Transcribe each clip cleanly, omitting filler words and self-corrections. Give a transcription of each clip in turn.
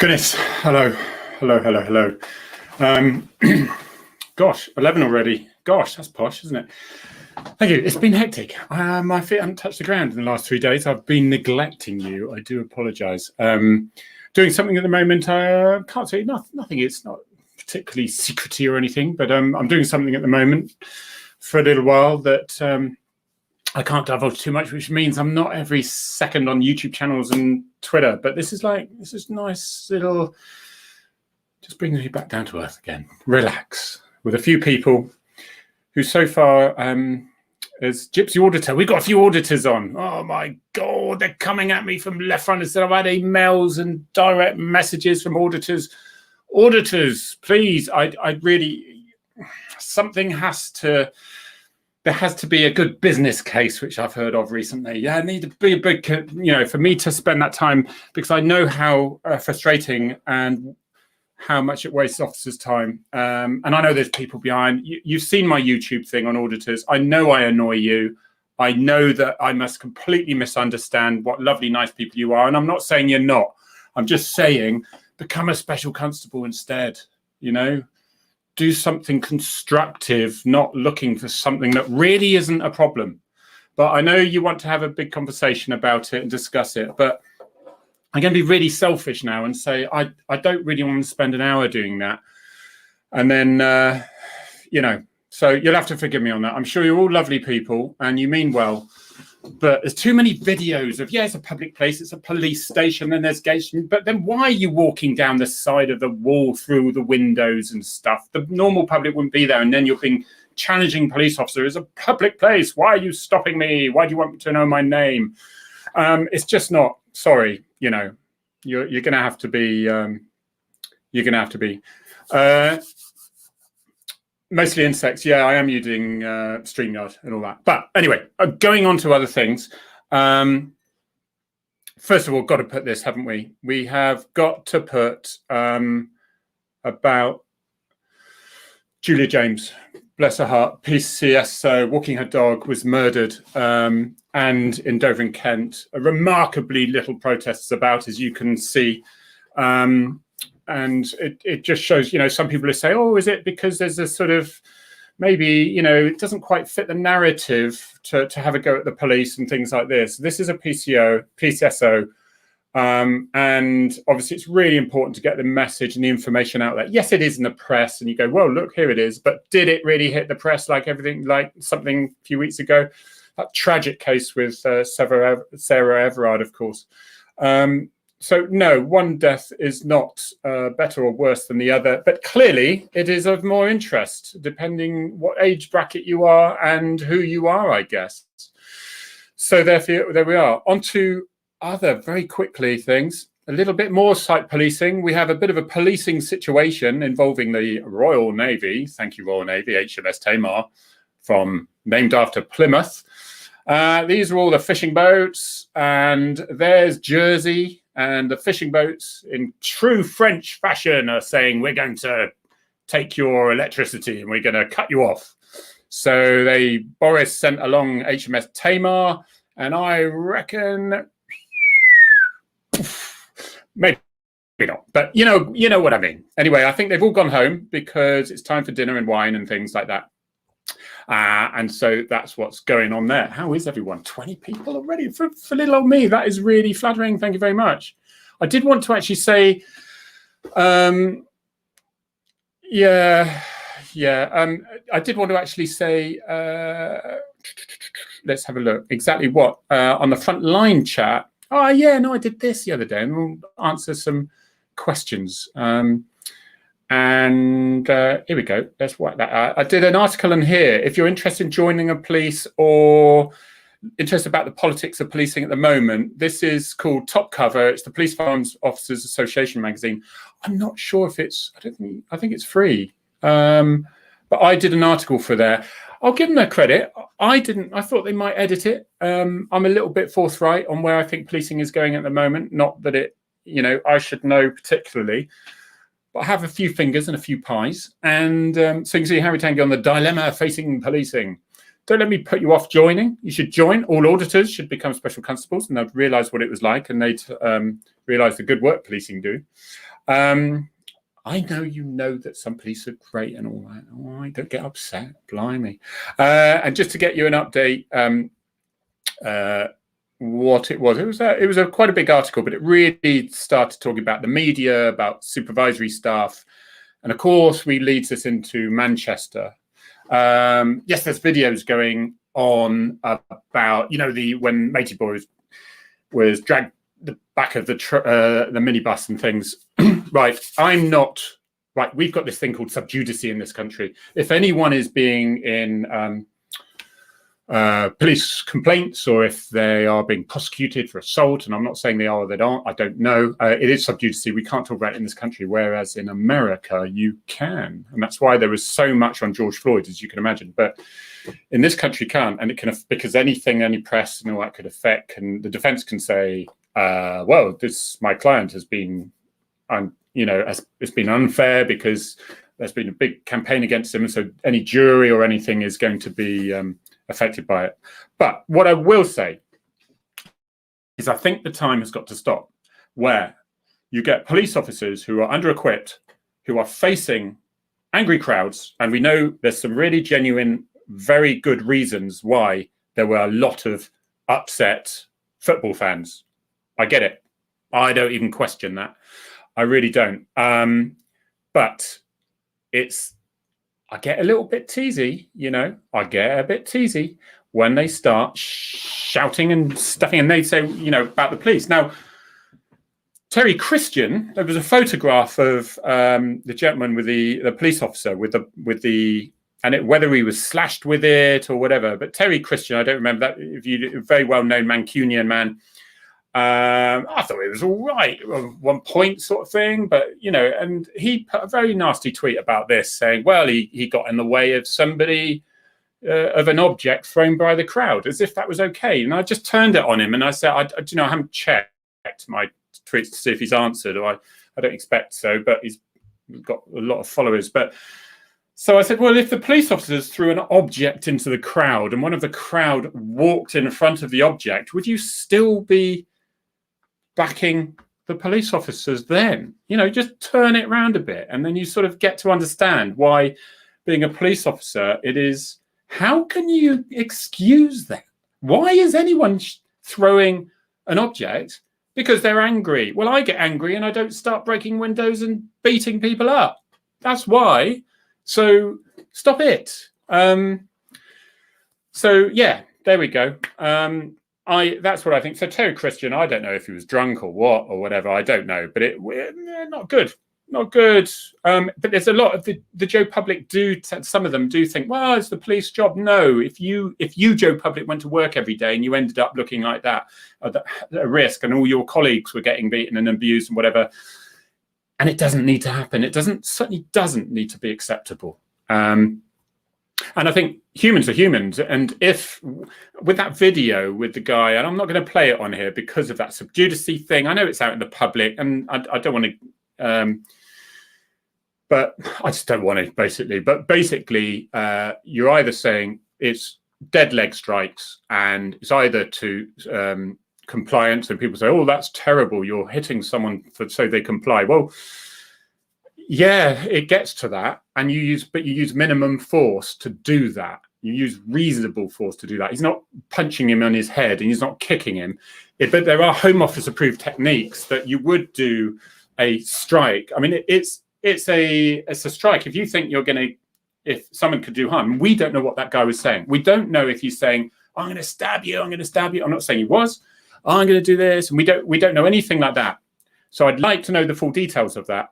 Goodness, hello. Um, Gosh, 11 already. Gosh, that's posh, isn't it? Thank you. It's been hectic. My feet haven't touched the ground in the last 3 days. I've been neglecting you. I do apologise. Doing something at the moment. I can't say nothing. It's not particularly secrety or anything, but I'm doing something at the moment for a little while that I can't divulge too much, which means I'm not every second on YouTube channels and Twitter. But this is nice little, just brings me back down to earth again. Relax with a few people who so far, as Gypsy Auditor, we've got a few auditors on. Oh my God, they're coming at me from left, front, and center. I've had emails and direct messages from auditors. Auditors, please, I really, there has to be a good business case, which I've heard of recently. Yeah, I need to be a big, for me to spend that time, because I know how frustrating and how much it wastes officers' time. And I know there's people behind. You've seen my YouTube thing on auditors. I know I annoy you. I know that I must completely misunderstand what lovely, nice people you are. And I'm not saying you're not. I'm just saying become a special constable instead, Do something constructive, not looking for something that really isn't a problem. But I know you want to have a big conversation about it and discuss it. But I'm going to be really selfish now and say, I don't really want to spend an hour doing that. And then, so you'll have to forgive me on that. I'm sure you're all lovely people and you mean well, but there's too many videos of, it's a public place, it's a police station, and there's gates. But then why are you walking down the side of the wall through the windows and stuff? The normal public wouldn't be there. And then you're being challenging police officer. It's a public place. Why are you stopping me? Why do you want to know my name? It's just not, sorry. You're going to have to be, mostly insects. Yeah, I am using StreamYard and all that. But anyway, going on to other things. First of all, got to put this, haven't we? We have got to put about Julia James, bless her heart, PCSO, walking her dog, was murdered. And in Dover in Kent, a remarkably little protests about, as you can see. And it just shows, some people say, oh, is it because there's a sort of, maybe, it doesn't quite fit the narrative to have a go at the police and things like this. This is a PCSO. And obviously it's really important to get the message and the information out there. Yes, it is in the press and you go, well, look, here it is. But did it really hit the press like everything, like something a few weeks ago? That tragic case with Sarah Everard, of course. So no, one death is not better or worse than the other, but clearly it is of more interest, depending what age bracket you are and who you are, I guess. So therefore, there we are. On to other, very quickly, things. A little bit more site policing. We have a bit of a policing situation involving the Royal Navy. Thank you, Royal Navy, HMS Tamar, named after Plymouth. These are all the fishing boats, and there's Jersey, and the fishing boats in true French fashion are saying, we're going to take your electricity and we're going to cut you off. So Boris sent along HMS Tamar, and I reckon, maybe not, but you know what I mean. Anyway, I think they've all gone home because it's time for dinner and wine and things like that. And so that's what's going on there. How is everyone? 20 people already for little old me. That is really flattering. Thank you very much. I did want to actually say, I did want to actually say, let's have a look. Exactly what? On the front line chat. Oh, yeah, no, I did this the other day, and we'll answer some questions. And here we go. Let's whack that out. I did an article in here. If you're interested in joining a police or interested about the politics of policing at the moment, this is called Top Cover. It's the Police Firearms Officers Association magazine. I'm not sure if I think it's free. But I did an article for there. I'll give them their credit. I thought they might edit it. I'm a little bit forthright on where I think policing is going at the moment. Not that I should know particularly. But I have a few fingers and a few pies. And so you can see Harry Tangye on the dilemma facing policing. Don't let me put you off joining. You should join. All auditors should become special constables, and they'd realise what it was like, and they'd realise the good work policing do. I know you know that some police are great and all that. All right, don't get upset, blimey. And just to get you an update, what it was a quite a big article, but it really started talking about the media, about supervisory staff, and of course, leads us into Manchester. Yes, there's videos going on about when Matey Boy was dragged the back of the minibus and things. Right, we've got this thing called subjudice in this country. If anyone is being in police complaints, or if they are being prosecuted for assault, and I'm not saying they are or they aren't, I don't know, it is subjudice. We can't talk about it in this country, whereas in America you can, and that's why there was so much on George Floyd, as you can imagine. But in this country can't, and it can, because any press and all that could affect, and the defense can say, well, my client has been it's been unfair because there's been a big campaign against him, and so any jury or anything is going to be affected by it. But what I will say is I think the time has got to stop where you get police officers who are under-equipped, who are facing angry crowds, and we know there's some really genuine, very good reasons why there were a lot of upset football fans. I get it. I don't even question that. I really don't. But I get a little bit teasy, I get a bit teasy when they start shouting and stuffing, and they say, about the police. Now, Terry Christian, there was a photograph of the gentleman with the police officer whether he was slashed with it or whatever. But Terry Christian, I don't remember that. A very well-known Mancunian man. I thought it was all right at one point, sort of thing, but and he put a very nasty tweet about this, saying, well, he got in the way of somebody, of an object thrown by the crowd, as if that was okay. And I just turned it on him, and I said, I haven't checked my tweets to see if he's answered, or I don't expect so, but he's got a lot of followers. But so I said, well, if the police officers threw an object into the crowd and one of the crowd walked in front of the object, would you still be backing the police officers then? Just turn it around a bit, and then you sort of get to understand why, being a police officer, it is, how can you excuse that? Why is anyone throwing an object? Because they're angry. Well, I get angry and I don't start breaking windows and beating people up. That's why. So stop it. So yeah, there we go. That's what I think. So Terry Christian, I don't know if he was drunk or what or whatever. I don't know, but not good, not good. But there's a lot of the Joe Public some of them do think, well, it's the police job. No, if you Joe Public went to work every day and you ended up looking like that, at risk, and all your colleagues were getting beaten and abused and whatever, and it doesn't need to happen. It certainly doesn't need to be acceptable. And I think humans are humans. And if, with that video with the guy, and I'm not going to play it on here because of that subjudice thing. I know it's out in the public, and I don't want to, but I just don't want to, basically. But basically, you're either saying it's dead leg strikes, and it's either to compliance, and people say, oh, that's terrible, you're hitting someone so they comply. Well, yeah, it gets to that, and you use minimum force to do that. You use reasonable force to do that. He's not punching him on his head, and he's not kicking him. But there are Home Office approved techniques that you would do a strike. I mean, it's a strike. If you think if someone could do harm, we don't know what that guy was saying. We don't know if he's saying, I'm going to stab you, I'm going to stab you. I'm not saying he was. I'm going to do this, and we don't know anything like that. So I'd like to know the full details of that.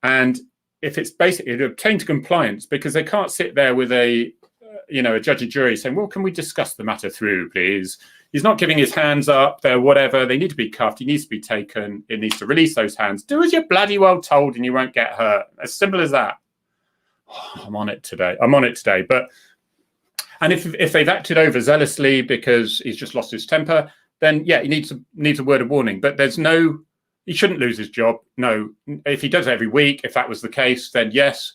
And if it's basically to obtain to compliance, because they can't sit there with a judge and jury saying, well, can we discuss the matter through, please? He's not giving his hands up, they're whatever. They need to be cuffed. He needs to be taken. It needs to release those hands. Do as you're bloody well told, and you won't get hurt. As simple as that. Oh, I'm on it today. But, and if they've acted overzealously because he's just lost his temper, then yeah, he needs a word of warning. But he shouldn't lose his job. No, if he does it every week, if that was the case, then yes.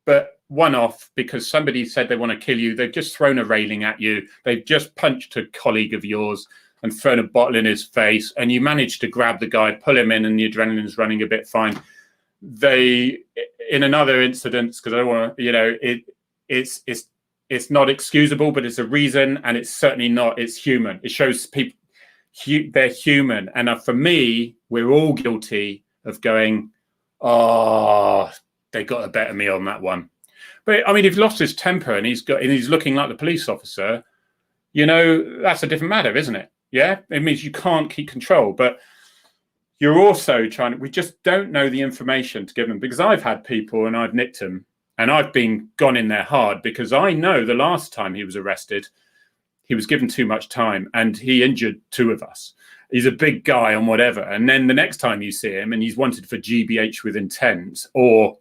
But one-off, because somebody said they want to kill you, they've just thrown a railing at you, they've just punched a colleague of yours and thrown a bottle in his face, and you manage to grab the guy, pull him in, and the adrenaline's running a bit fine. they, in another incident, because I don't want to, you know, it's not excusable, but it's a reason, and it's certainly not. It's human. It shows people they're human, and for me, we're all guilty of going, oh, they got the better of me on that one. But I mean, if he's lost his temper and he's looking like the police officer, you know, that's a different matter, isn't it? Yeah, it means you can't keep control, but you're also trying to, we just don't know the information to give them, because I've had people and I've nicked them and I've been gone in there hard, because I know the last time he was arrested, he was given too much time and he injured 2 of us. He's a big guy on whatever. And then the next time you see him and he's wanted for GBH with intent or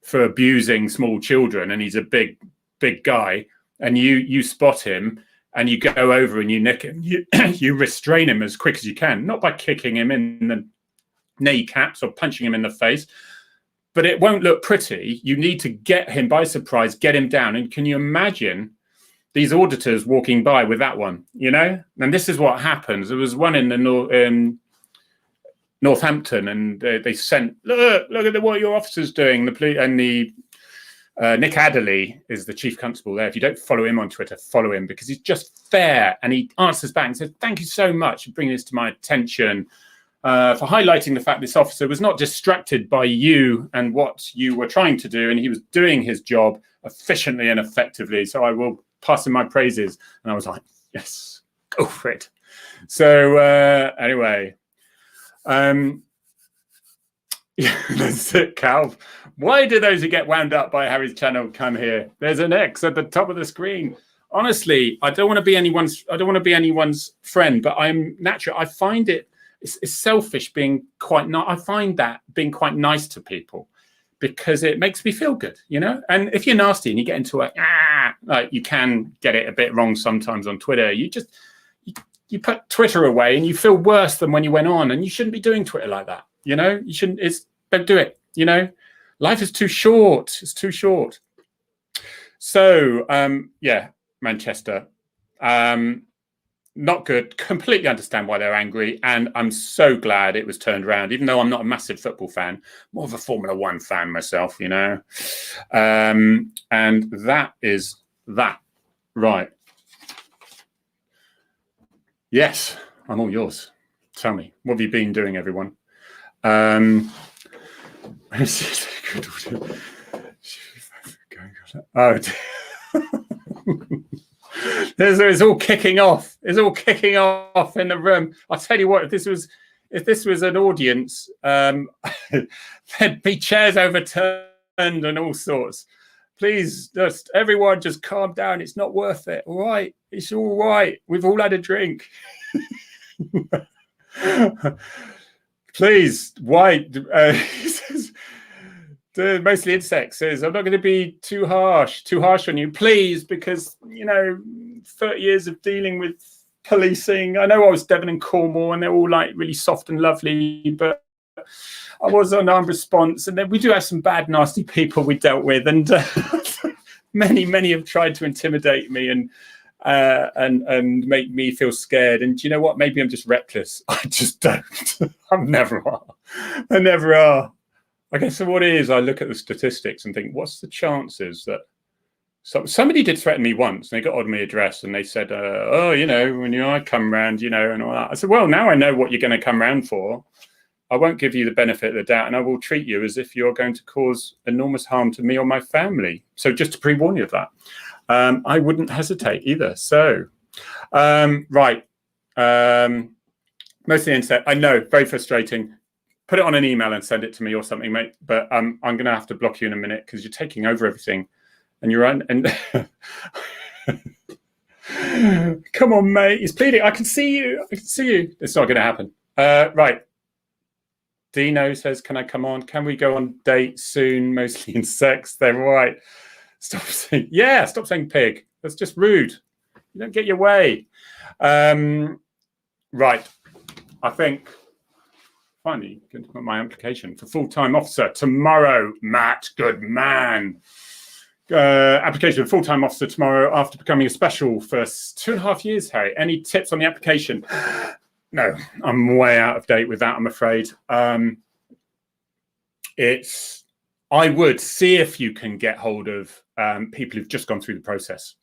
for abusing small children, and he's a big guy, and you spot him and you go over and you nick him, you restrain him as quick as you can, not by kicking him in the kneecaps or punching him in the face, but it won't look pretty. You need to get him by surprise, get him down. And can you imagine these auditors walking by with that one, you know? And this is what happens. There was one in the Northampton, and they sent, look at what your officer's doing. The police and the Nick Adderley is the chief constable there. If you don't follow him on Twitter, follow him, because he's just fair, and he answers back and says, thank you so much for bringing this to my attention, for highlighting the fact this officer was not distracted by you and what you were trying to do, and he was doing his job efficiently and effectively. So I will pass him my praises. And I was like, yes, go for it. So anyway, yeah, that's it, Cal. Why do those who get wound up by Harry's channel come here? There's an X at the top of the screen. Honestly, I don't want to be anyone's friend, but I'm natural. I find it's selfish being quite I find that being quite nice to people, because it makes me feel good, you know? And if you're nasty and you get into you can get it a bit wrong sometimes on Twitter. You put Twitter away and you feel worse than when you went on, and you shouldn't be doing Twitter like that. You know, you shouldn't, don't do it. You know, life is too short. It's too short. So, yeah, Manchester, not good. Completely understand why they're angry. And I'm so glad it was turned around, even though I'm not a massive football fan, more of a Formula One fan myself, you know. And that is that. Right. Yes, I'm all yours. Tell me, what have you been doing, everyone? Oh, it's all kicking off. It's all kicking off in the room. I'll tell you what, if this was an audience, there'd be chairs overturned and all sorts. Please, just everyone, just calm down. It's not worth it. All right, it's all right. We've all had a drink. Please, why? Mostly insects says, I'm not going to be too harsh on you, please, because, you know, 30 years of dealing with policing. I know I was Devon and Cornwall, and they're all like really soft and lovely, but I was on armed response, and then we do have some bad, nasty people we dealt with, and many have tried to intimidate me and make me feel scared. And do you know what? Maybe I'm just reckless. I just don't. I never are. I guess what it is, I look at the statistics and think, what's the chances that somebody did threaten me once, and they got on my address and they said, oh, you know, when I come round, you know, and all that. I said, well, now I know what you're going to come round for. I won't give you the benefit of the doubt, and I will treat you as if you're going to cause enormous harm to me or my family. So just to pre-warn you of that, I wouldn't hesitate either. So, right. Mostly insect. I know, very frustrating. Put it on an email and send it to me or something, mate. But I'm going to have to block you in a minute because you're taking over everything, and you're on. And come on, mate. He's pleading. I can see you. It's not going to happen. Right. Dino says, "Can I come on? Can we go on dates soon? Mostly in sex." They're right. Stop saying pig. That's just rude. You don't get your way. Right. I think. Finally, going to put my application for full-time officer tomorrow, Matt. Good man. Application for full-time officer tomorrow after becoming a special for 2.5 years, Harry. Any tips on the application? No, I'm way out of date with that, I'm afraid. I would see if you can get hold of people who've just gone through the process,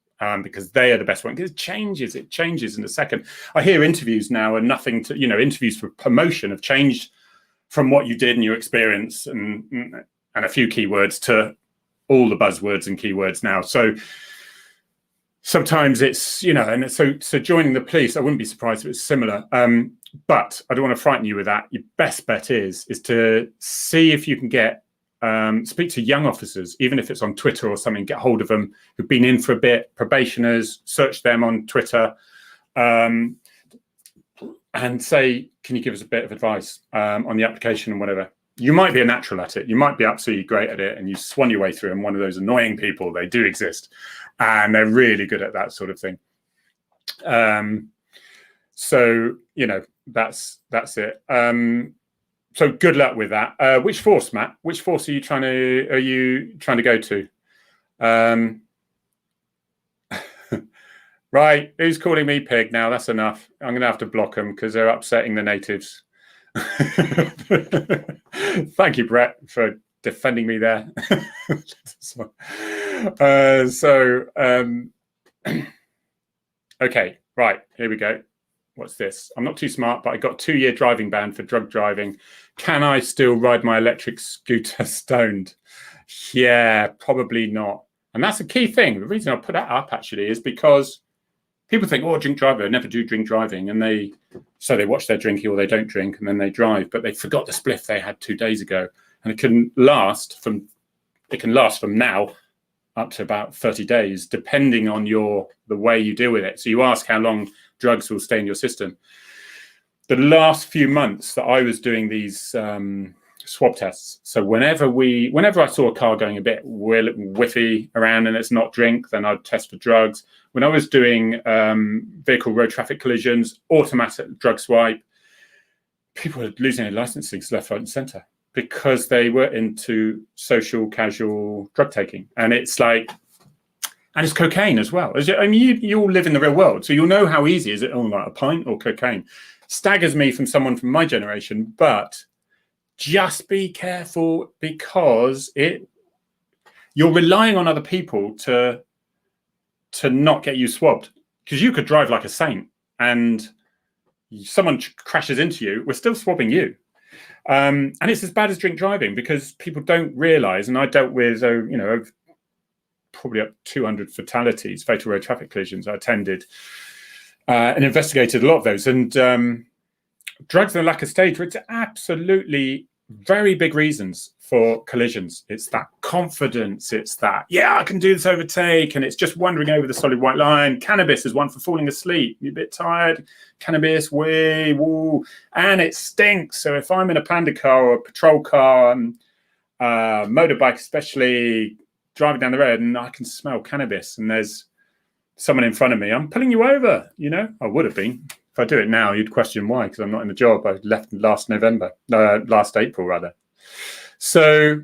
because they are the best one. Because it changes in a second. I hear interviews now are nothing to, interviews for promotion have changed from what you did in your experience and a few keywords to all the buzzwords and keywords now. So sometimes it's, and so joining the police, I wouldn't be surprised if it's similar. But I don't want to frighten you with that. Your best bet is to see if you can get, speak to young officers, even if it's on Twitter or something, get hold of them who've been in for a bit, probationers, search them on Twitter, and say, can you give us a bit of advice on the application and whatever. You might be a natural at it. You might be absolutely great at it and you swan your way through, and one of those annoying people, they do exist. And they're really good at that sort of thing. So, that's it. So good luck with that. Which force, Matt? Which force are you trying to go to? Right, who's calling me pig now? That's enough. I'm going to have to block them because they're upsetting the natives. Thank you, Brett, for defending me there. Okay, right, here we go. What's this? I'm not too smart, but I got 2-year driving ban for drug driving. Can I still ride my electric scooter stoned? Yeah, probably not. And that's a key thing. The reason I put that up actually is because people think, oh, drink driving, I never do drink driving. And they watch their drinking or they don't drink and then they drive, but they forgot the spliff they had 2 days ago. And it can last from now up to about 30 days, depending on the way you deal with it. So you ask how long drugs will stay in your system. The last few months that I was doing these swab tests, so whenever I saw a car going a bit whiffy around and it's not drink, then I'd test for drugs. When I was doing vehicle road traffic collisions, automatic drug swipe, people were losing their licenses left, right, and centre because they were into social, casual drug taking, and it's cocaine as well. I mean, you all live in the real world, so you'll know how easy is it. Oh, like a pint or cocaine staggers me from someone from my generation, but just be careful because you're relying on other people to not get you swabbed, because you could drive like a saint and someone crashes into you, we're still swabbing you. And it's as bad as drink driving because people don't realize, and I dealt with, probably up 200 fatalities, fatal road traffic collisions I attended and investigated a lot of those. And drugs and lack of stage, it's absolutely very big reasons for collisions. It's that confidence, it's that, I can do this overtake, and it's just wandering over the solid white line. Cannabis is one for falling asleep. You're a bit tired, cannabis, woo, and it stinks. So if I'm in a panda car or a patrol car, motorbike especially, driving down the road and I can smell cannabis and there's someone in front of me, I'm pulling you over, I would have been. If I do it now, you'd question why, because I'm not in the job. I left last April rather. So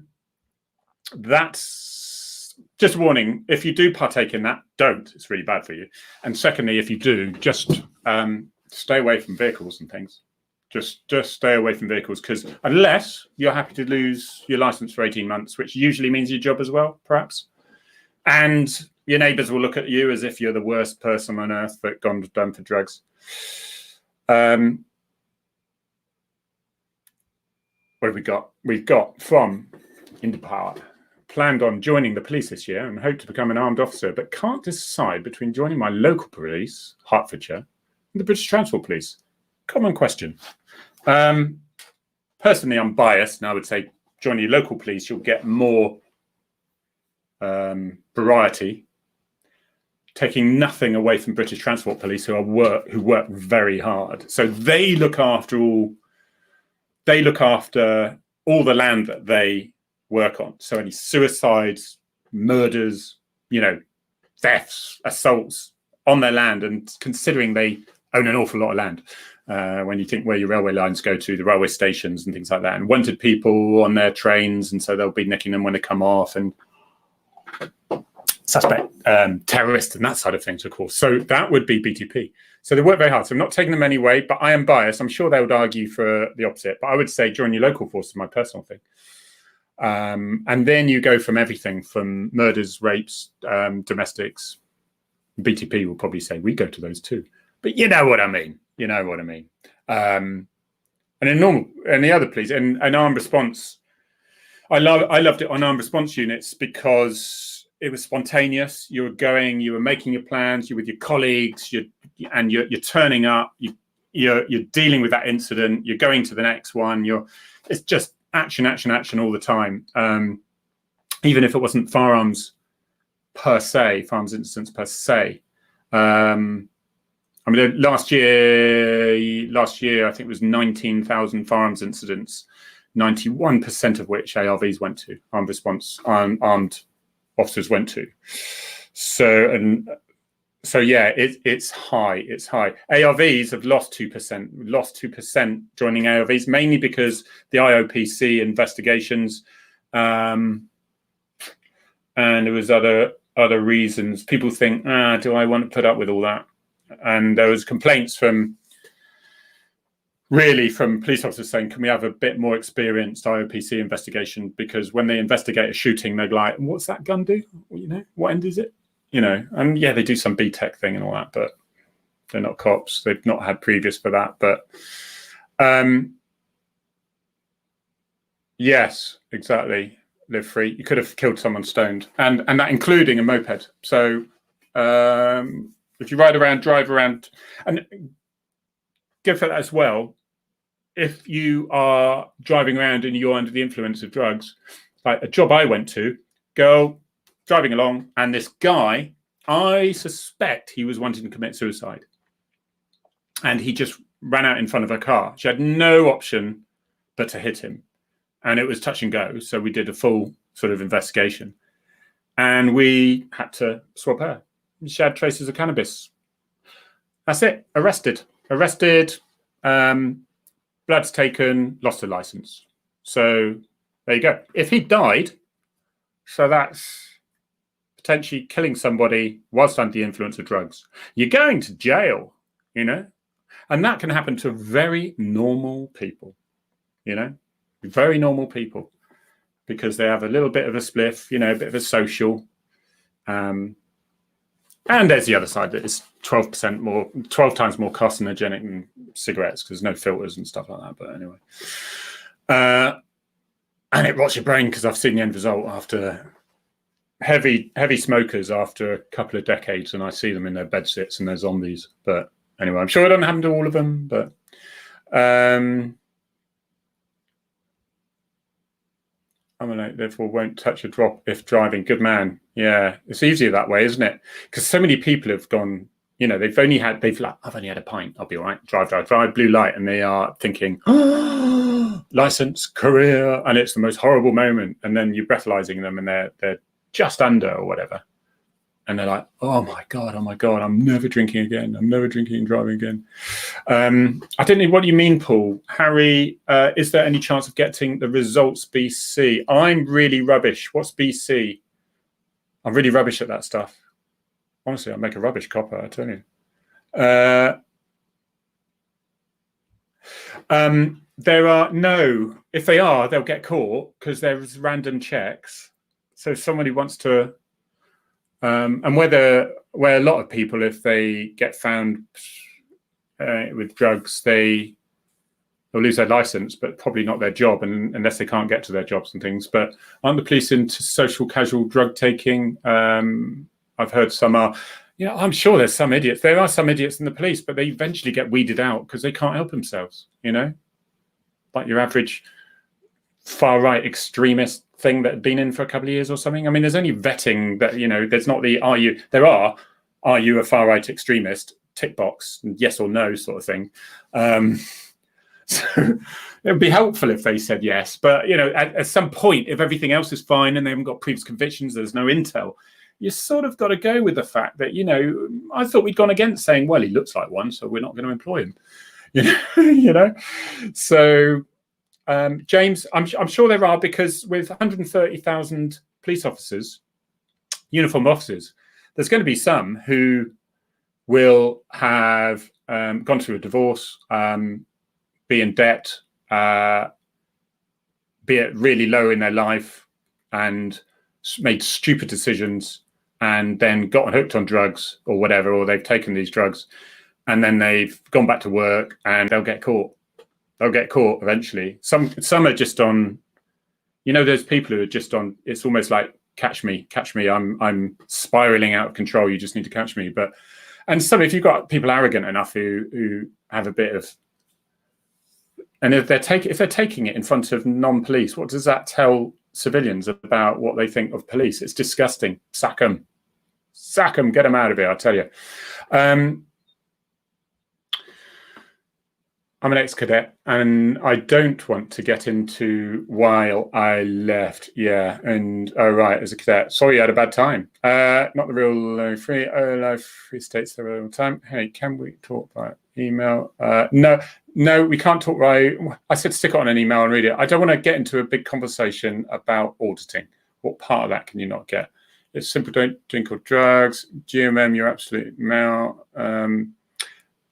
that's just a warning. If you do partake in that, don't. It's really bad for you. And secondly, if you do, just stay away from vehicles and things. Just stay away from vehicles, because unless you're happy to lose your license for 18 months, which usually means your job as well, perhaps. And your neighbours will look at you as if you're the worst person on earth that done for drugs. What have we got? We've got from Interpower. Planned on joining the police this year and hope to become an armed officer, but can't decide between joining my local police, Hertfordshire, and the British Transport Police. Common question. Personally, I'm biased, and I would say join your local police. You'll get more variety, taking nothing away from British Transport Police, who work very hard. So they look after all the land that they work on. So any suicides, murders, thefts, assaults on their land, and considering they own an awful lot of land. When you think where your railway lines go to, the railway stations and things like that, and wanted people on their trains, and so they'll be nicking them when they come off, and suspect terrorists and that side of things, of course. So that would be BTP. So they work very hard. So I'm not taking them anyway, but I am biased. I'm sure they would argue for the opposite, but I would say join your local force is my personal thing. And then you go from everything from murders, rapes, domestics. BTP will probably say we go to those too, but you know what I mean. You know what I mean. And in normal, and the other police, and armed response, I loved it on armed response units because it was spontaneous. You were making your plans, you're with your colleagues, you're turning up, you're dealing with that incident, you're going to the next one. It's just action all the time. Even if it wasn't firearms incidents per se. I mean, last year, I think it was 19,000 firearms incidents, 91% of which ARVs went to, armed response, armed officers went to. So yeah, it's high. ARVs have lost 2%, joining ARVs, mainly because the IOPC investigations, and there was other reasons. People think, do I want to put up with all that? And there was complaints from police officers saying, can we have a bit more experienced IOPC investigation? Because when they investigate a shooting, they're like, what's that gun do? What end is it? And yeah, they do some BTEC thing and all that, but they're not cops. They've not had previous for that. But yes, exactly. Live free. You could have killed someone stoned, and that including a moped. So if you drive around, and go for that as well. If you are driving around and you're under the influence of drugs, like a job I went to, girl driving along, and this guy, I suspect he was wanting to commit suicide, and he just ran out in front of her car. She had no option but to hit him, and it was touch and go. So we did a full sort of investigation, and we had to swab her. She had traces of cannabis. That's it. Arrested. Blood's taken. Lost her license. So there you go. If he died, so that's potentially killing somebody whilst under the influence of drugs. You're going to jail, and that can happen to very normal people, very normal people, because they have a little bit of a spliff, a bit of a social. And there's the other side that is 12 times more carcinogenic than cigarettes because there's no filters and stuff like that. But anyway, and it rots your brain because I've seen the end result after heavy smokers after a couple of decades, and I see them in their bed sits and they're zombies. But anyway, I'm sure it doesn't happen to all of them, but therefore won't touch a drop if driving. Good man. Yeah, it's easier that way, isn't it? Because so many people have gone, I've only had a pint, I'll be all right. Drive, blue light, and they are thinking, license, career, and it's the most horrible moment. And then you're breathalyzing them, and they're just under or whatever, and they're like, oh my god, I'm never drinking again. I'm never drinking and driving again. I don't know what you mean, Paul. Harry, is there any chance of getting the results BC? I'm really rubbish. What's BC? I'm really rubbish at that stuff. Honestly, I make a rubbish copper, I tell you. There are no, if they are, they'll get caught because there's random checks. So somebody wants to, and where a lot of people, if they get found with drugs, they'll lose their license, but probably not their job, unless they can't get to their jobs and things. But aren't the police into social casual drug taking? I've heard some are. I'm sure there's some idiots. There are some idiots in the police, but they eventually get weeded out because they can't help themselves. Like your average far right extremist thing that had been in for a couple of years or something. I mean, there's only vetting that, there's not the are you a far right extremist tick box, yes or no sort of thing. So it would be helpful if they said yes, but at some point, if everything else is fine and they haven't got previous convictions, there's no intel, you sort of got to go with the fact that I thought we'd gone against saying, well, he looks like one, so we're not going to employ him. So James, I'm sure there are, because with 130,000 police officers, uniformed officers, there's going to be some who will have gone through a divorce, be in debt, be it really low in their life and made stupid decisions and then gotten hooked on drugs or whatever, or they've taken these drugs and then they've gone back to work and they'll get caught. They'll get caught eventually. Some are just on, you know, those people who are just on, it's almost like, catch me, I'm spiraling out of control, you just need to catch me. But, and some, if you've got people arrogant enough who have a bit of, and if they're taking it in front of non-police, what does that tell civilians about what they think of police? It's disgusting. Sack them, get them out of here, I'll tell you. I'm an ex-cadet and I don't want to get into while I left. Yeah, and oh right, as a cadet. Sorry you had a bad time. Not the real life free. Oh, life free states the real time. Hey, can we talk by email? No, we can't talk by. I said stick it on an email and read it. I don't want to get into a big conversation about auditing. What part of that can you not get? It's simple, don't drink or drugs. GMM, you're absolute male.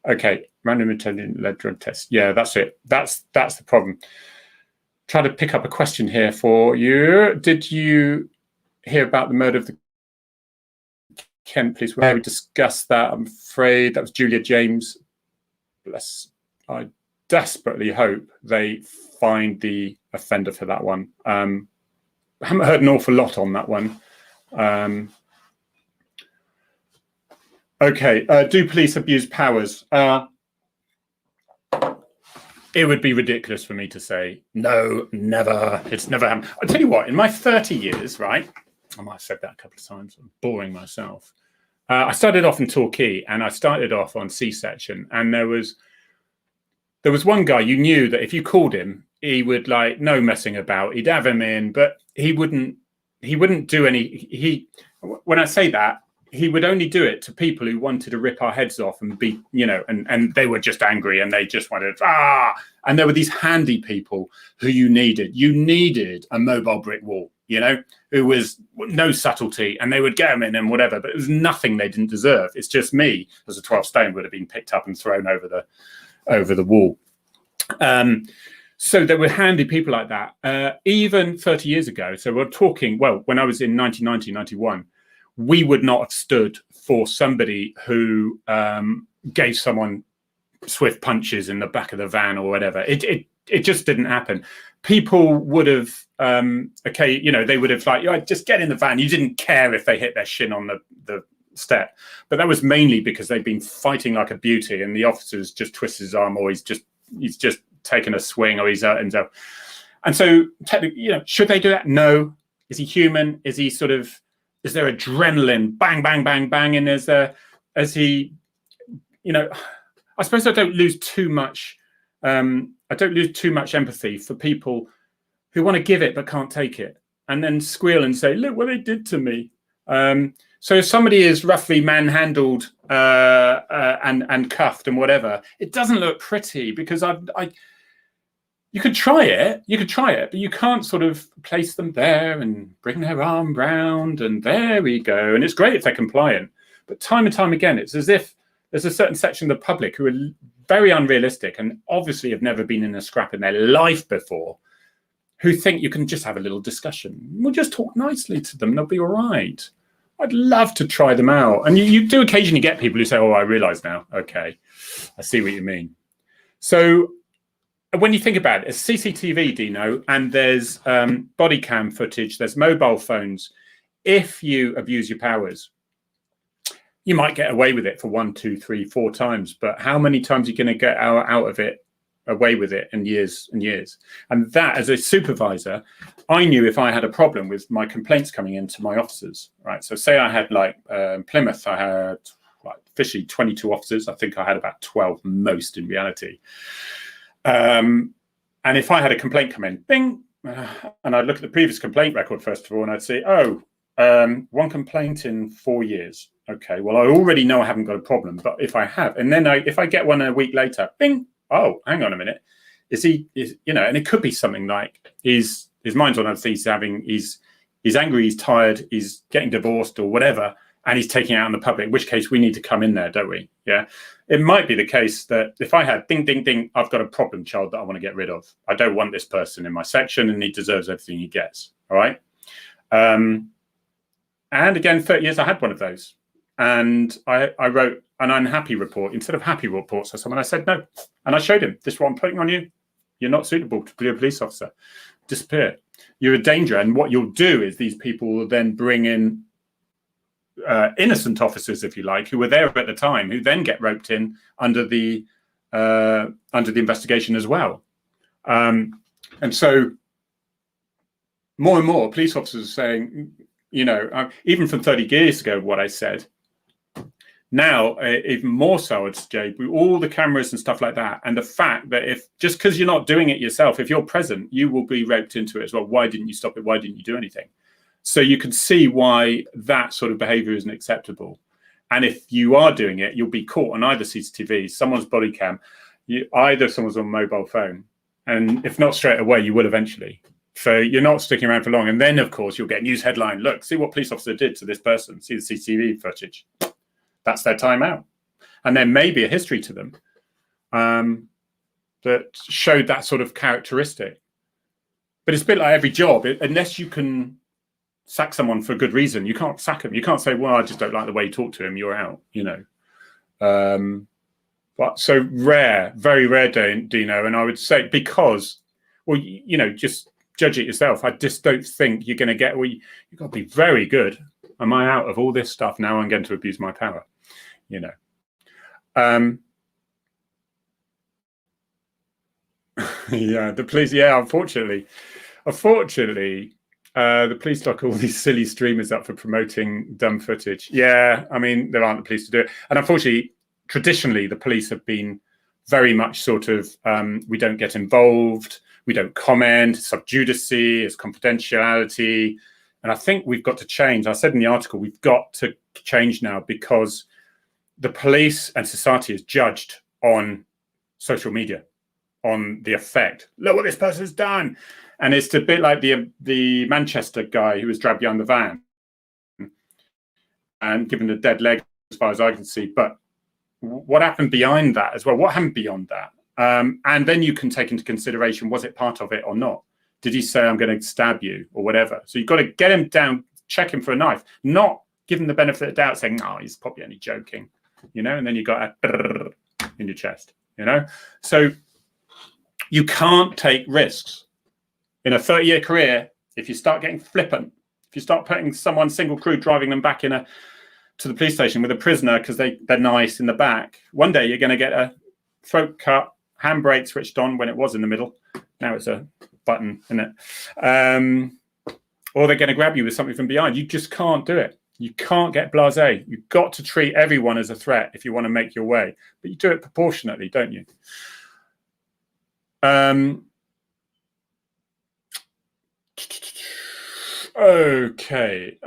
Okay, random intelligent-led drug test. Yeah, that's it. That's the problem. Try to pick up a question here for you. Did you hear about the murder of the Kent police? Where we discussed that. I'm afraid that was Julia James. Bless. I desperately hope they find the offender for that one. I haven't heard an awful lot on that one. Okay, do police abuse powers? It would be ridiculous for me to say, no, never. It's never happened. I'll tell you what, in my 30 years, right? I might have said that a couple of times. I'm boring myself. I started off in Torquay and I started off on C-section. And there was one guy, you knew that if you called him, he would like, no messing about. He'd have him in, but he wouldn't do any, when I say that, he would only do it to people who wanted to rip our heads off and be, you know, and they were just angry and they just wanted, and there were these handy people who you needed a mobile brick wall, you know, who was no subtlety and they would get them in and whatever, but it was nothing they didn't deserve. It's just me as a 12 stone would have been picked up and thrown over the wall. So there were handy people like that. Even 30 years ago, so we're talking, well, when I was in 1990, 91, we would not have stood for somebody who gave someone swift punches in the back of the van or whatever. It just didn't happen. People would have, okay, you know, they would have like, just get in the van. You didn't care if they hit their shin on the step. But that was mainly because they'd been fighting like a beauty and the officers just twisted his arm or he's just taken a swing or he's hurt himself. And so, technically, you know, should they do that? No. Is he human? Is he sort of, is there adrenaline, bang, bang, bang, bang? And as he, you know, I suppose I don't lose too much empathy for people who want to give it but can't take it and then squeal and say, look what they did to me. So if somebody is roughly manhandled and cuffed and whatever, it doesn't look pretty because you could try it, but you can't sort of place them there and bring their arm round and there we go. And it's great if they're compliant, but time and time again, it's as if there's a certain section of the public who are very unrealistic and obviously have never been in a scrap in their life before, who think you can just have a little discussion. We'll just talk nicely to them, they'll be all right. I'd love to try them out. And you do occasionally get people who say, oh, I realize now. Okay, I see what you mean. So when you think about it, it's CCTV, Dino, and there's body cam footage, there's mobile phones. If you abuse your powers, you might get away with it for 1, 2, 3, 4 times, but how many times are you going to get out of it, away with it in years and years? And that, as a supervisor, I knew if I had a problem with my complaints coming into my officers, right? So say I had like Plymouth, I had like officially 22 officers. I think I had about 12 most in reality. And if I had a complaint come in, bing, and I'd look at the previous complaint record first of all, and I'd say, oh, 1 complaint in 4 years. Okay, well, I already know I haven't got a problem, but if I have, and then if I get one a week later, bing, oh, hang on a minute, you know, and it could be something like his mind's on other things, he's angry, he's tired, he's getting divorced or whatever, and he's taking it out on the public, in which case we need to come in there, don't we? Yeah. It might be the case that if I had ding, ding, ding, I've got a problem child that I want to get rid of. I don't want this person in my section and he deserves everything he gets. All right. And again, 30 years, I had one of those. And I wrote an unhappy report instead of happy reports for someone. I said, no. And I showed him, this is what I'm putting on you. You're not suitable to be a police officer. Disappear. You're a danger. And what you'll do is these people will then bring in innocent officers, if you like, who were there at the time, who then get roped in under the investigation as well. And so more and more police officers are saying, you know, even from 30 years ago, what I said, now even more so, I would say, with all the cameras and stuff like that, and the fact that if just because you're not doing it yourself, if you're present, you will be roped into it as well. Why didn't you stop it? Why didn't you do anything? So you can see why that sort of behavior isn't acceptable. And if you are doing it, you'll be caught on either CCTV, someone's body cam, either someone's on mobile phone. And if not straight away, you will eventually. So you're not sticking around for long. And then, of course, you'll get a news headline. Look, see what police officer did to this person. See the CCTV footage. That's their time out. And there may be a history to them that showed that sort of characteristic. But it's a bit like every job. Unless you can sack someone for a good reason, you can't sack them. You can't say, well, I just don't like the way you talk to him. You're out, you know. But so rare, very rare, Dino. And I would say because, well, you know, just judge it yourself. I just don't think you're going to get, well, you've got to be very good. Am I out of all this stuff? Now I'm going to abuse my power, you know. Yeah, the police, yeah, unfortunately, the police lock all these silly streamers up for promoting dumb footage. Yeah, I mean, there aren't the police to do it. And unfortunately, traditionally, the police have been very much sort of, we don't get involved, we don't comment, sub judice, it's confidentiality. And I think we've got to change. I said in the article, we've got to change now because the police and society is judged on social media, on the effect. Look what this person's done. And it's a bit like the Manchester guy who was dragged behind the van and given a dead leg, as far as I can see. But what happened behind that as well? What happened beyond that? And then you can take into consideration, was it part of it or not? Did he say, I'm going to stab you or whatever? So you've got to get him down, check him for a knife, not give him the benefit of the doubt saying, no, he's probably only joking, you know, and then you got a in your chest, you know? So you can't take risks. In a 30-year career, if you start getting flippant, if you start putting someone single crew driving them back to the police station with a prisoner because they're nice in the back, one day you're going to get a throat cut, handbrake switched on when it was in the middle. Now it's a button, isn't it? Or they're going to grab you with something from behind. You just can't do it. You can't get blasé. You've got to treat everyone as a threat if you want to make your way. But you do it proportionately, don't you? Okay.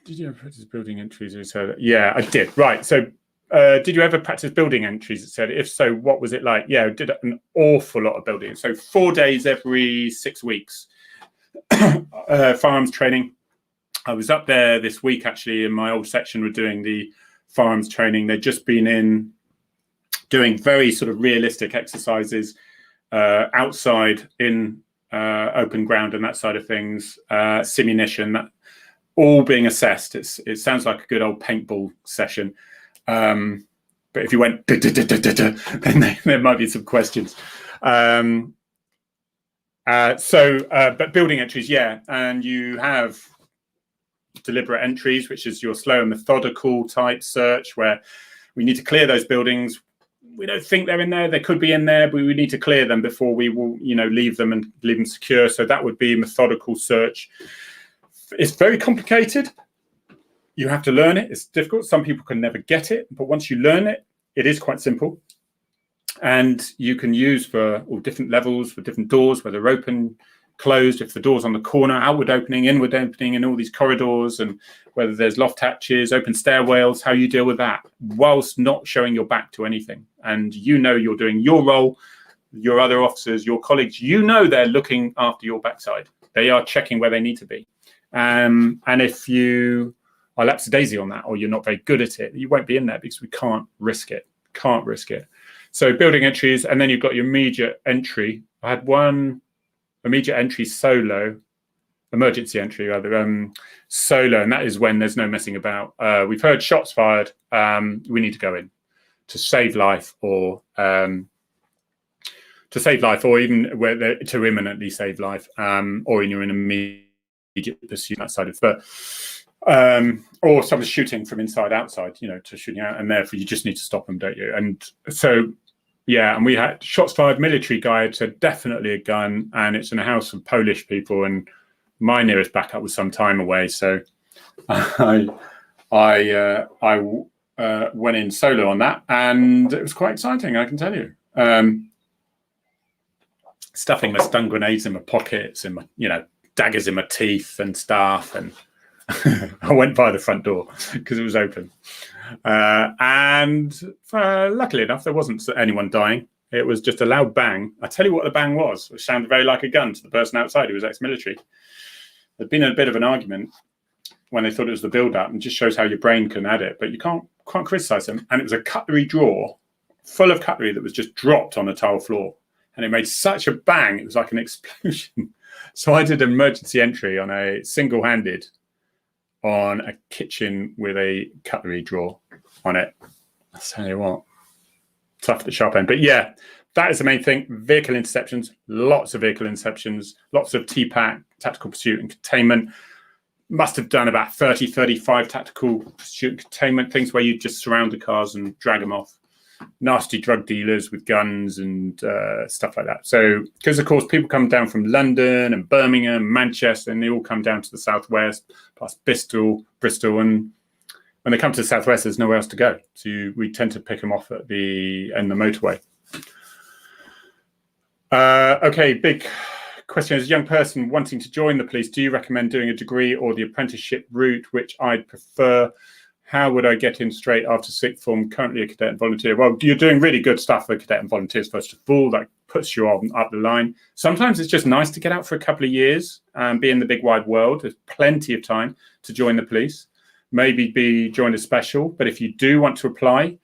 Did you ever practice building entries? Yeah, I did. Right. So did you ever practice building entries? It said, if so, what was it like? Yeah, I did an awful lot of building. So 4 days every 6 weeks, firearms training. I was up there this week, actually, in my old section. We're doing the firearms training. They'd just been in doing very sort of realistic exercises outside in open ground and that side of things, simunition, that all being assessed. It sounds like a good old paintball session. But if you went, then there might be some questions. But building entries, yeah. And you have deliberate entries, which is your slow and methodical type search, where we need to clear those buildings. We don't think they're in there. They could be in there, but we need to clear them before we will, leave them and leave them secure. So that would be methodical search. It's very complicated. You have to learn it. It's difficult. Some people can never get it, but once you learn it, it is quite simple. And you can use for all different levels, for different doors, whether open, closed, if the door's on the corner, outward opening, inward opening, in all these corridors, and whether there's loft hatches, open stairwells, how you deal with that, whilst not showing your back to anything. And you're doing your role, your other officers, your colleagues, they're looking after your backside. They are checking where they need to be. And if you are lapsadaisy on that, or you're not very good at it, you won't be in there because we can't risk it. Can't risk it. So building entries, and then you've got your immediate entry. I had one immediate entry solo, emergency entry rather, solo, and that is when there's no messing about. We've heard shots fired. We need to go in to save life, or even where to imminently save life, or in your immediate pursuit outside of, but or someone's shooting from inside outside, to shooting out, and therefore you just need to stop them, don't you? And so, yeah, and we had shots fired. Military guy had said definitely a gun, and it's in a house of Polish people, and my nearest backup was some time away, so I went in solo on that, and it was quite exciting, I can tell you. Stuffing my stun grenades in my pockets, and my, daggers in my teeth and stuff, and I went by the front door because it was open. And luckily enough, there wasn't anyone dying. It was just a loud bang. I tell you what the bang was. It sounded very like a gun to the person outside who was ex-military. There'd been a bit of an argument when they thought it was the build-up, and just shows how your brain can add it, but you can't criticize them. And it was a cutlery drawer full of cutlery that was just dropped on the tile floor. And it made such a bang, it was like an explosion. So I did an emergency entry on a single-handed on a kitchen with a cutlery drawer on it. I'll tell you what, tough at the sharp end. But yeah, that is the main thing. Vehicle interceptions, lots of vehicle interceptions, lots of TPAC, tactical pursuit and containment. Must have done about 30, 35 tactical pursuit and containment things where you just surround the cars and drag them off. Nasty drug dealers with guns and stuff like that. So, because of course people come down from London and Birmingham, Manchester, and they all come down to the southwest, plus Bristol, and when they come to the southwest, there's nowhere else to go. So we tend to pick them off at the motorway. Okay, big question. As a young person wanting to join the police, do you recommend doing a degree or the apprenticeship route, which I'd prefer? How would I get in straight after sixth form? Currently a cadet and volunteer. Well, you're doing really good stuff for cadet and volunteers, first of all. That puts you up the line. Sometimes it's just nice to get out for a couple of years and be in the big wide world. There's plenty of time to join the police. Maybe be joined as special. But if you do want to apply,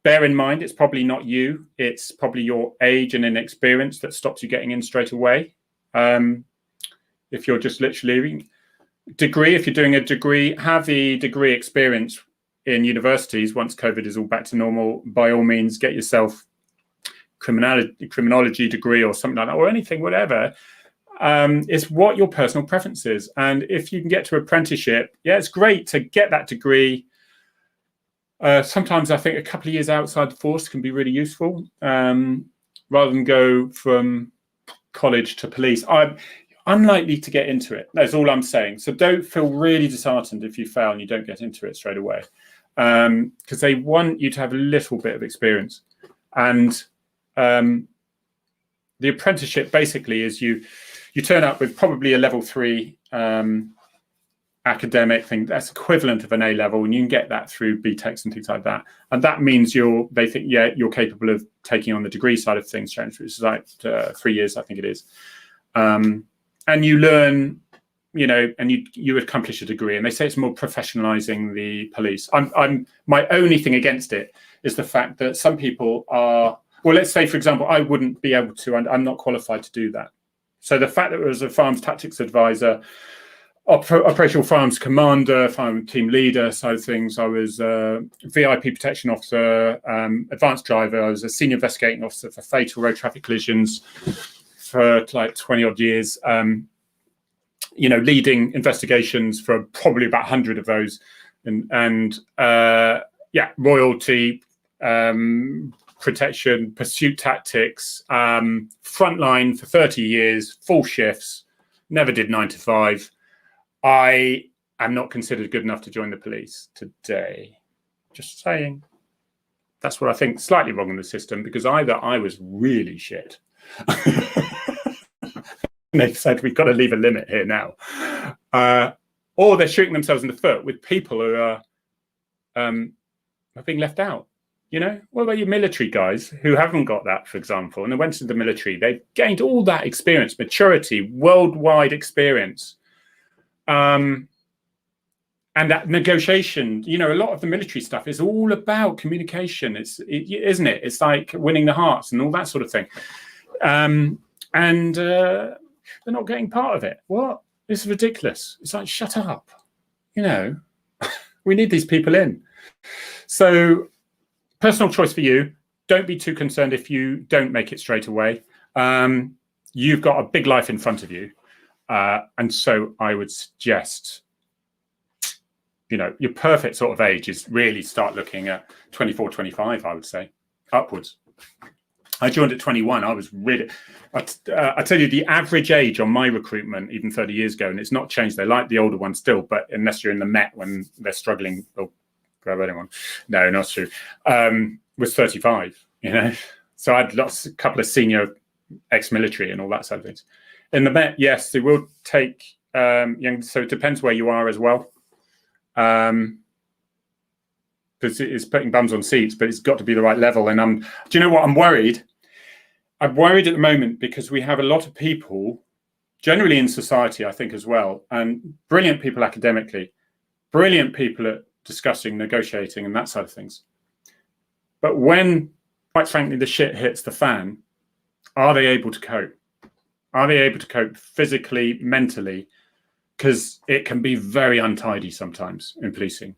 bear in mind, it's probably not you. It's probably your age and inexperience that stops you getting in straight away. If you're just literally... Degree, if you're doing a degree, have the degree experience in universities. Once COVID is all back to normal, by all means, get yourself criminology degree or something like that, or anything, whatever. It's what your personal preference is. And if you can get to apprenticeship, yeah, it's great to get that degree. Sometimes I think a couple of years outside the force can be really useful, rather than go from college to police. I'm unlikely to get into it. That's all I'm saying. So don't feel really disheartened if you fail and you don't get into it straight away, because they want you to have a little bit of experience. And the apprenticeship basically is you turn up with probably a level 3 academic thing that's equivalent of an A level, and you can get that through BTECs and things like that. And that means they think, yeah, you're capable of taking on the degree side of things, which is like 3 years, I think it is. And you learn, and you accomplish a degree. And they say it's more professionalizing the police. My only thing against it is the fact that some people are, well, let's say, for example, I wouldn't be able to, and I'm not qualified to do that. So the fact that I was a firearms tactics advisor, operational firearms commander, firearms team leader side of things, I was a VIP protection officer, advanced driver, I was a senior investigating officer for fatal road traffic collisions for like 20 odd years, leading investigations for probably about 100 of those, and royalty, protection, pursuit tactics, frontline for 30 years, full shifts, never did 9 to 5. I am not considered good enough to join the police today. Just saying. That's what I think slightly wrong in the system, because either I was really shit. They said we've got to leave a limit here now, or they're shooting themselves in the foot with people who are being left out. What about your military guys who haven't got that, for example, and they went to the military? They've gained all that experience, maturity, worldwide experience, and and that negotiation, you know, a lot of the military stuff is all about communication. Isn't it? It's like winning the hearts and all that sort of thing. And they're not getting part of it. What? This is ridiculous. It's like, shut up. You know, we need these people in. So personal choice for you. Don't be too concerned if you don't make it straight away. You've got a big life in front of you. And so I would suggest, you know, your perfect sort of age is really start looking at 24, 25, I would say, upwards. I joined at 21. I was really, I tell you, the average age on my recruitment, even 30 years ago, and it's not changed. They like the older ones still, but unless you're in the Met when they're struggling, they'll grab anyone. No, not true. Was 35, you know. So I'd lost a couple of senior ex-military and all that side of things. In the Met, yes, they will take young. So it depends where you are as well. Because it's putting bums on seats, but it's got to be the right level. And do you know what? I'm worried. I'm worried at the moment because we have a lot of people, generally in society, I think as well, and brilliant people academically, brilliant people at discussing, negotiating, and that side of things. But when, quite frankly, the shit hits the fan, are they able to cope? Are they able to cope physically, mentally? Because it can be very untidy sometimes in policing.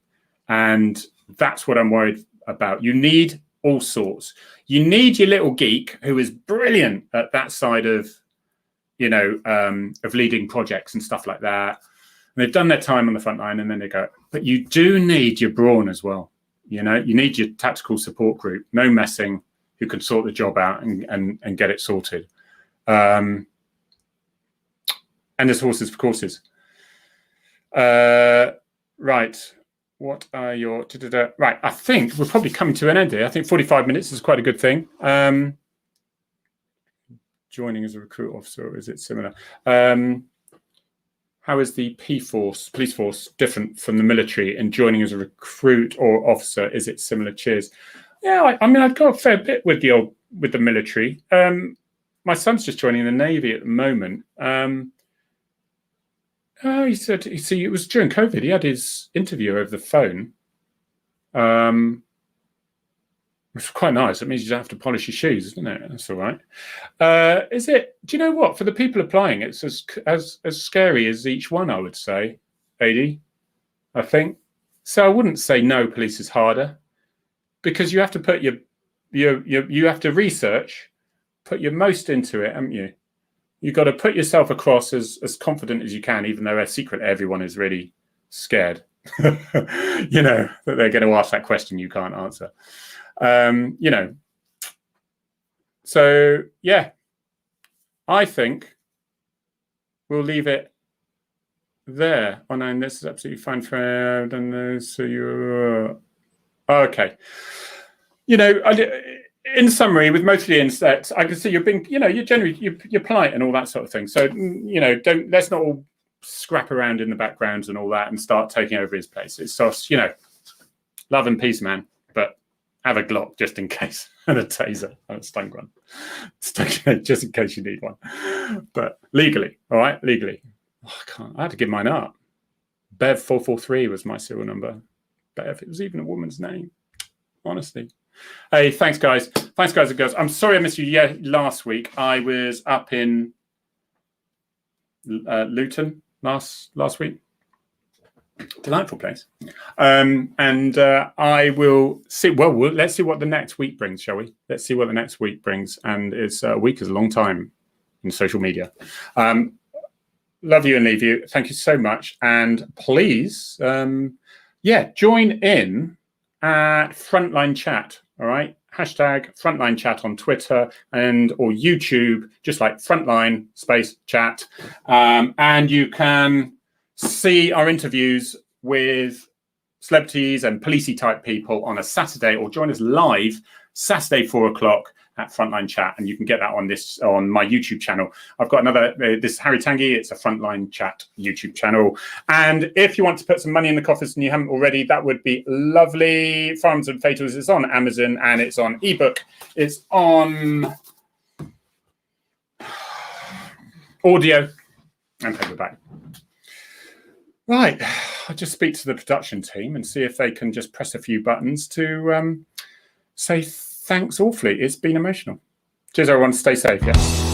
And that's what I'm worried about. You need all sorts. You need your little geek who is brilliant at that side of, you know, of leading projects and stuff like that. And they've done their time on the front line and then they go, but you do need your brawn as well. You know, you need your tactical support group, no messing, who can sort the job out and get it sorted. And there's horses for courses. Right. What are your... Right, I think we're probably coming to an end here. I think 45 minutes is quite a good thing. Joining as a recruit officer, or is it similar? How is the police force different from the military, and joining as a recruit or officer, is it similar? Cheers. Yeah, I mean, I've got a fair bit with the military. My son's just joining the Navy at the moment. He said, see, it was during COVID. He had his interview over the phone. It's quite nice. It means you don't have to polish your shoes, isn't it? That's all right. Is it? Do you know what? For the people applying, it's as scary as each one, I would say, AD, I think. So I wouldn't say no, police is harder, because you have to put you have to research, put your most into it, haven't you? You've got to put yourself across as confident as you can, even though a secret everyone is really scared, you know, that they're going to ask that question you can't answer. You know, so yeah, I think we'll leave it there. Oh no, this is absolutely fine for those. So you're okay. You know, in summary, with mostly insects, I can see you're being, you know, you're polite and all that sort of thing. So, you know, let's not all scrap around in the backgrounds and all that and start taking over his place. It's just, you know, love and peace, man. But have a Glock just in case, and a taser and a stun gun, just in case you need one. But legally, all right, legally. Oh, I had to give mine up. Bev 443 was my serial number. Bev, it was even a woman's name. Honestly. Hey, thanks guys and girls. I'm sorry I missed you last week. I was up in Luton last week. Delightful place. And I will see. Well, let's see what the next week brings, shall we? Let's see what the next week brings. And it's a week is a long time in social media. Love you and leave you. Thank you so much. And please, join in at Frontline Chat. All right. Hashtag Frontline Chat on Twitter or YouTube, just like Frontline space chat. And you can see our interviews with celebrities and policey type people on a Saturday, or join us live Saturday 4 o'clock at Frontline Chat, and you can get that on my YouTube channel. I've got another, this is Harry Tangye, it's a Frontline Chat YouTube channel. And if you want to put some money in the coffers and you haven't already, that would be lovely. Farms and Fatals is on Amazon, and it's on ebook. It's on audio and paperback. Right, I'll just speak to the production team and see if they can just press a few buttons to say thanks awfully. It's been emotional. Cheers, everyone. Stay safe. Yeah.